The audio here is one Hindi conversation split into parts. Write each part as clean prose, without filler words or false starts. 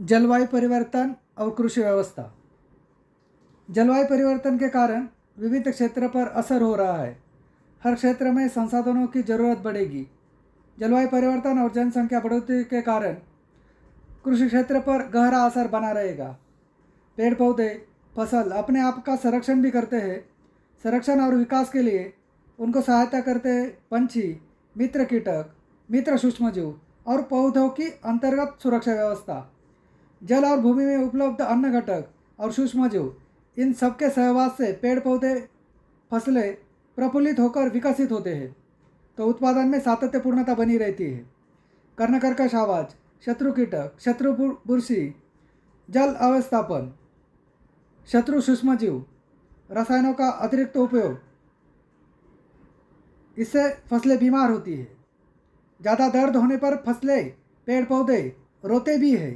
जलवायु परिवर्तन और कृषि व्यवस्था। जलवायु परिवर्तन के कारण विविध क्षेत्र पर असर हो रहा है। हर क्षेत्र में संसाधनों की जरूरत बढ़ेगी। जलवायु परिवर्तन और जनसंख्या बढ़ोतरी के कारण कृषि क्षेत्र पर गहरा असर बना रहेगा। पेड़ पौधे फसल अपने आप का संरक्षण भी करते हैं। संरक्षण और विकास के लिए उनको सहायता करते हैं पंछी, मित्र कीटक, मित्र सूक्ष्मजीव और पौधों की अंतर्गत सुरक्षा व्यवस्था। जल और भूमि में उपलब्ध अन्न घटक और सूक्ष्मजीव, इन सबके सहवास से पेड़ पौधे फसलें प्रफुल्लित होकर विकसित होते हैं, तो उत्पादन में सातत्यपूर्णता बनी रहती है। कर्णकर्कश आवाज, शत्रु कीटक, शत्रु बुरशी, जल अव्यवस्थापन, शत्रु सूक्ष्मजीव, रसायनों का अतिरिक्त उपयोग, इससे फसलें बीमार होती है। ज़्यादा दर्द होने पर फसलें, पेड़ पौधे रोते भी है।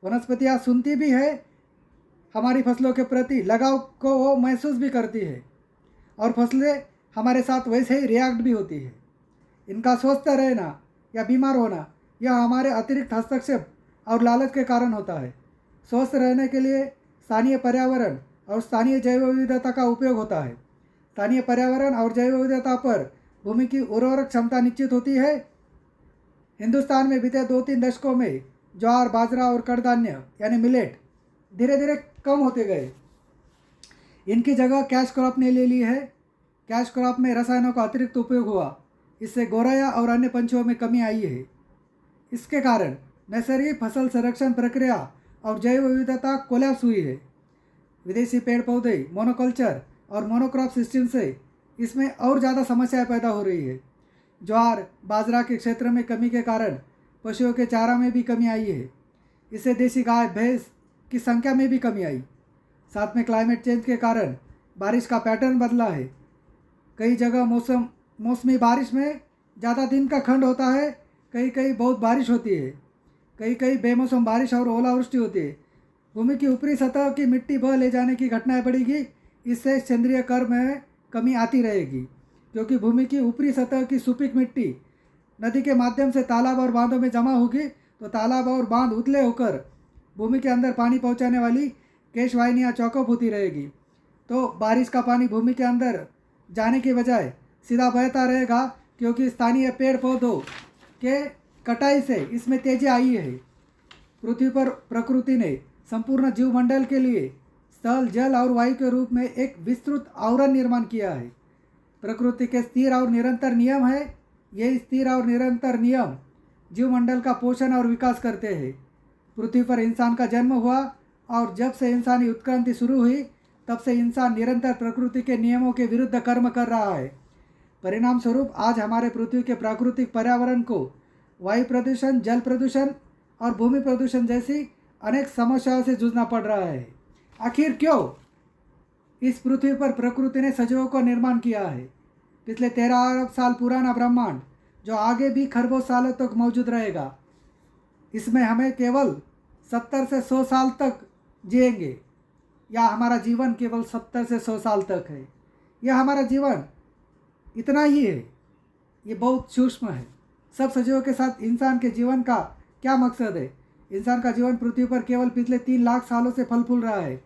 वनस्पतियाँ सुनती भी है, हमारी फसलों के प्रति लगाव को वो महसूस भी करती है और फसलें हमारे साथ वैसे ही रिएक्ट भी होती है। इनका स्वस्थ रहना या बीमार होना यह हमारे अतिरिक्त हस्तक्षेप और लालच के कारण होता है। स्वस्थ रहने के लिए स्थानीय पर्यावरण और स्थानीय जैव विविधता का उपयोग होता है। स्थानीय पर्यावरण और जैव विविधता पर भूमि की उर्वरक क्षमता निश्चित होती है। हिंदुस्तान में बीते 2-3 दशकों में ज्वार, बाजरा और कड़धान्य यानी मिलेट धीरे धीरे कम होते गए। इनकी जगह कैश क्रॉप ने ले ली है। कैश क्रॉप में रसायनों का अतिरिक्त उपयोग हुआ, इससे गौरैया और अन्य पंछियों में कमी आई है। इसके कारण नैसर्गिक फसल संरक्षण प्रक्रिया और जैव विविधता कोलैप्स हुई है। विदेशी पेड़ पौधे, मोनोकल्चर और मोनोक्रॉप सिस्टम से इसमें और ज़्यादा समस्याएं पैदा हो रही है। ज्वार, बाजरा के क्षेत्र में कमी के कारण पशुओं के चारा में भी कमी आई है। इससे देसी गाय भैंस की संख्या में भी कमी आई। साथ में क्लाइमेट चेंज के कारण बारिश का पैटर्न बदला है। कई जगह मौसमी बारिश में ज़्यादा दिन का खंड होता है, कहीं कहीं बहुत बारिश होती है, कहीं कहीं बेमौसम बारिश और ओलावृष्टि होती है। भूमि की ऊपरी सतह की मिट्टी बह ले जाने की घटनाएं बढ़ेगी। इससे सेंद्रीय कर्म में कमी आती रहेगी, क्योंकि भूमि की ऊपरी सतह की सुपीक मिट्टी नदी के माध्यम से तालाब और बांधों में जमा होगी, तो तालाब और बांध उथले होकर भूमि के अंदर पानी पहुंचाने वाली केशवाहिनियाँ चौकअप होती रहेगी। तो बारिश का पानी भूमि के अंदर जाने की बजाय सीधा बहता रहेगा, क्योंकि स्थानीय पेड़ पौधों के कटाई से इसमें तेजी आई है। पृथ्वी पर प्रकृति ने संपूर्ण जीवमंडल के लिए स्थल, जल और वायु के रूप में एक विस्तृत आवरण निर्माण किया है। प्रकृति के स्थिर और निरंतर नियम है। ये स्थिर और निरंतर नियम जीवमंडल का पोषण और विकास करते हैं। पृथ्वी पर इंसान का जन्म हुआ और जब से इंसानी उत्क्रांति शुरू हुई, तब से इंसान निरंतर प्रकृति के नियमों के विरुद्ध कर्म कर रहा है। परिणाम स्वरूप आज हमारे पृथ्वी के प्राकृतिक पर्यावरण को वायु प्रदूषण, जल प्रदूषण और भूमि प्रदूषण जैसी अनेक समस्याओं से जूझना पड़ रहा है। आखिर क्यों? इस पृथ्वी पर प्रकृति ने सजीवों का निर्माण किया है। पिछले 13 अरब साल पुराना ब्रह्मांड, जो आगे भी खरबों सालों तक मौजूद रहेगा, इसमें हमें केवल 70 से 100 साल तक जिएंगे, या हमारा जीवन केवल 70 से 100 साल तक है। यह हमारा जीवन इतना ही है। ये बहुत सूक्ष्म है। सब सजीवों के साथ इंसान के जीवन का क्या मकसद है? इंसान का जीवन पृथ्वी पर केवल पिछले 3 लाख सालों से फल फूल रहा है।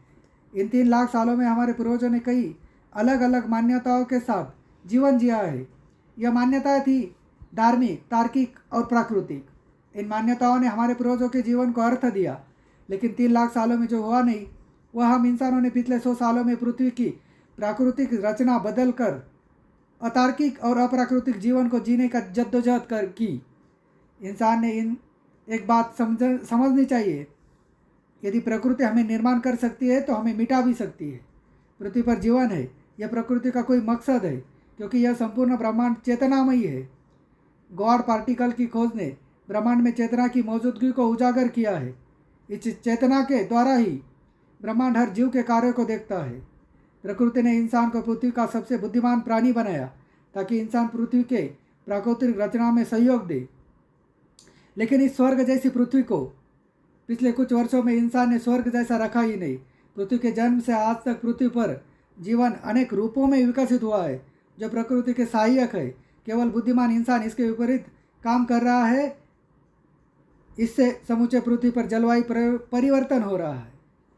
इन 3 लाख सालों में हमारे पूर्वजों ने कई अलग अलग मान्यताओं के साथ जीवन जिया है। यह मान्यताएं थी धार्मिक, तार्किक और प्राकृतिक। इन मान्यताओं ने हमारे पूर्वजों के जीवन को अर्थ दिया, लेकिन 3 लाख सालों में जो हुआ नहीं, वह हम इंसानों ने पिछले 100 सालों में पृथ्वी की प्राकृतिक रचना बदल कर अतार्किक और अप्राकृतिक जीवन को जीने का जद्दोजहद की। इंसान ने इन एक बात समझनी चाहिए, यदि प्रकृति हमें निर्माण कर सकती है तो हमें मिटा भी सकती है। पृथ्वी पर जीवन है, यह प्रकृति का कोई मकसद है, क्योंकि यह संपूर्ण ब्रह्मांड चेतनामयी है। गॉड पार्टिकल की खोज ने ब्रह्मांड में चेतना की मौजूदगी को उजागर किया है। इस चेतना के द्वारा ही ब्रह्मांड हर जीव के कार्यों को देखता है। प्रकृति ने इंसान को पृथ्वी का सबसे बुद्धिमान प्राणी बनाया, ताकि इंसान पृथ्वी के प्राकृतिक रचना में सहयोग दे। लेकिन इस स्वर्ग जैसी पृथ्वी को पिछले कुछ वर्षों में इंसान ने स्वर्ग जैसा रखा ही नहीं। पृथ्वी के जन्म से आज तक पृथ्वी पर जीवन अनेक रूपों में विकसित हुआ है, जो प्रकृति के सहायक है। केवल बुद्धिमान इंसान इसके विपरीत काम कर रहा है। इससे समूचे पृथ्वी पर जलवायु परिवर्तन हो रहा है।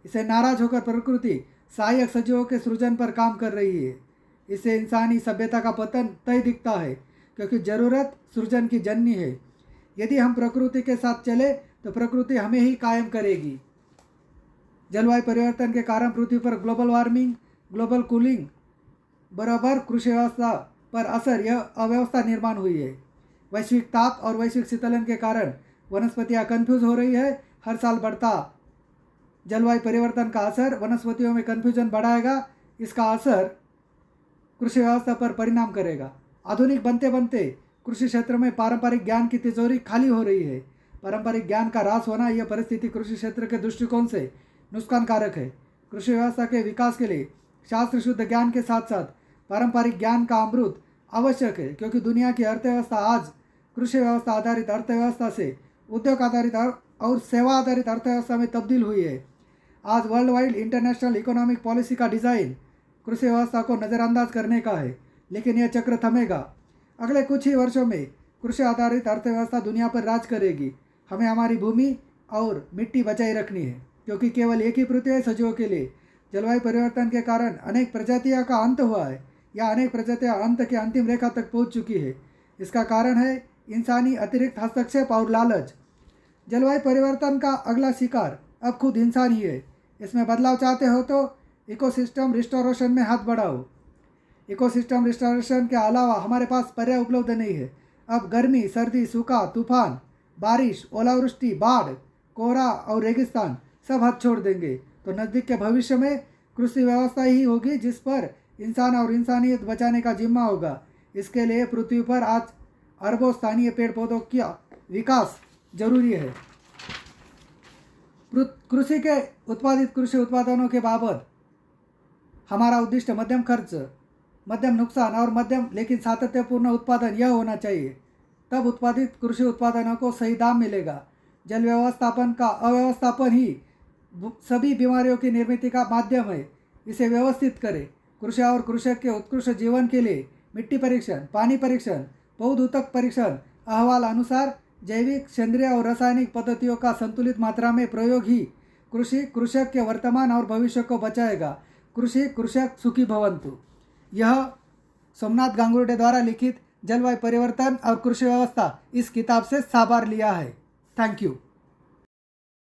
इसे नाराज होकर प्रकृति सहायक सजीवों के सृजन पर काम कर रही है। इससे इंसानी सभ्यता का पतन तय दिखता है, क्योंकि जरूरत सृजन की जननी है। यदि हम प्रकृति के साथ चले तो प्रकृति हमें ही कायम करेगी। जलवायु परिवर्तन के कारण पृथ्वी पर ग्लोबल वार्मिंग, ग्लोबल कूलिंग बराबर कृषि व्यवस्था पर असर, यह अव्यवस्था निर्माण हुई है। वैश्विक ताप और वैश्विक शीतलन के कारण वनस्पतियाँ कन्फ्यूज हो रही है। हर साल बढ़ता जलवायु परिवर्तन का असर वनस्पतियों में कन्फ्यूजन बढ़ाएगा। इसका असर कृषि व्यवस्था पर परिणाम करेगा। आधुनिक बनते बनते कृषि क्षेत्र में पारंपरिक ज्ञान की तिजोरी खाली हो रही है। पारंपरिक ज्ञान का ह्रास होना, यह परिस्थिति कृषि क्षेत्र के दृष्टिकोण से नुकसानकारक है। कृषि व्यवस्था के विकास के लिए शास्त्र शुद्ध ज्ञान के साथ साथ पारंपरिक ज्ञान का अमृत आवश्यक है, क्योंकि दुनिया की अर्थव्यवस्था आज कृषि व्यवस्था आधारित अर्थव्यवस्था से उद्योग आधारित और सेवा आधारित अर्थव्यवस्था में तब्दील हुई है। आज world wide international economic policy का डिज़ाइन कृषि व्यवस्था को नज़रअंदाज करने का है, लेकिन यह चक्र थमेगा। अगले कुछ ही वर्षों में कृषि आधारित अर्थव्यवस्था दुनिया पर राज करेगी। हमें हमारी भूमि और मिट्टी बचाए रखनी है, क्योंकि केवल एक ही पृथ्वी है सजीवों के लिए। जलवायु परिवर्तन के कारण अनेक प्रजातियों का अंत हुआ है, या अनेक प्रजातियां अंत के अंतिम रेखा तक पहुंच चुकी है। इसका कारण है इंसानी अतिरिक्त हस्तक्षेप और लालच। जलवायु परिवर्तन का अगला शिकार अब खुद इंसान ही है। इसमें बदलाव चाहते हो तो इकोसिस्टम रिस्टोरेशन में हाथ बढ़ाओ। इकोसिस्टम रिस्टोरेशन के अलावा हमारे पास पर्याय उपलब्ध नहीं है। अब गर्मी, सर्दी, सूखा, तूफान, बारिश, ओलावृष्टि, बाढ़, कोहरा और रेगिस्तान सब हाथ छोड़ देंगे, तो नज़दीक के भविष्य में कृषि व्यवस्था ही होगी जिस पर इंसान और इंसानियत बचाने का जिम्मा होगा। इसके लिए पृथ्वी पर आज अरबों स्थानीय पेड़ पौधों का विकास जरूरी है। कृषि के उत्पादित कृषि उत्पादनों के बाबत हमारा उद्देश्य मध्यम खर्च, मध्यम नुकसान और मध्यम लेकिन सातत्यपूर्ण उत्पादन यह होना चाहिए। तब उत्पादित कृषि उत्पादनों को सही दाम मिलेगा। जल व्यवस्थापन का अव्यवस्थापन ही सभी बीमारियों की निर्मित का माध्यम है। इसे व्यवस्थित करें। कृषि और कृषक के उत्कृष्ट जीवन के लिए मिट्टी परीक्षण, पानी परीक्षण, पौध ऊतक परीक्षण अहवाल अनुसार जैविक, सेंद्रीय और रासायनिक पद्धतियों का संतुलित मात्रा में प्रयोग ही कृषि कृषक के वर्तमान और भविष्य को बचाएगा। कृषि कृषक सुखी भवन्तु। यह सोमनाथ गांगुर्डे द्वारा लिखित जलवायु परिवर्तन और कृषि व्यवस्था इस किताब से साबार लिया है। Thank you.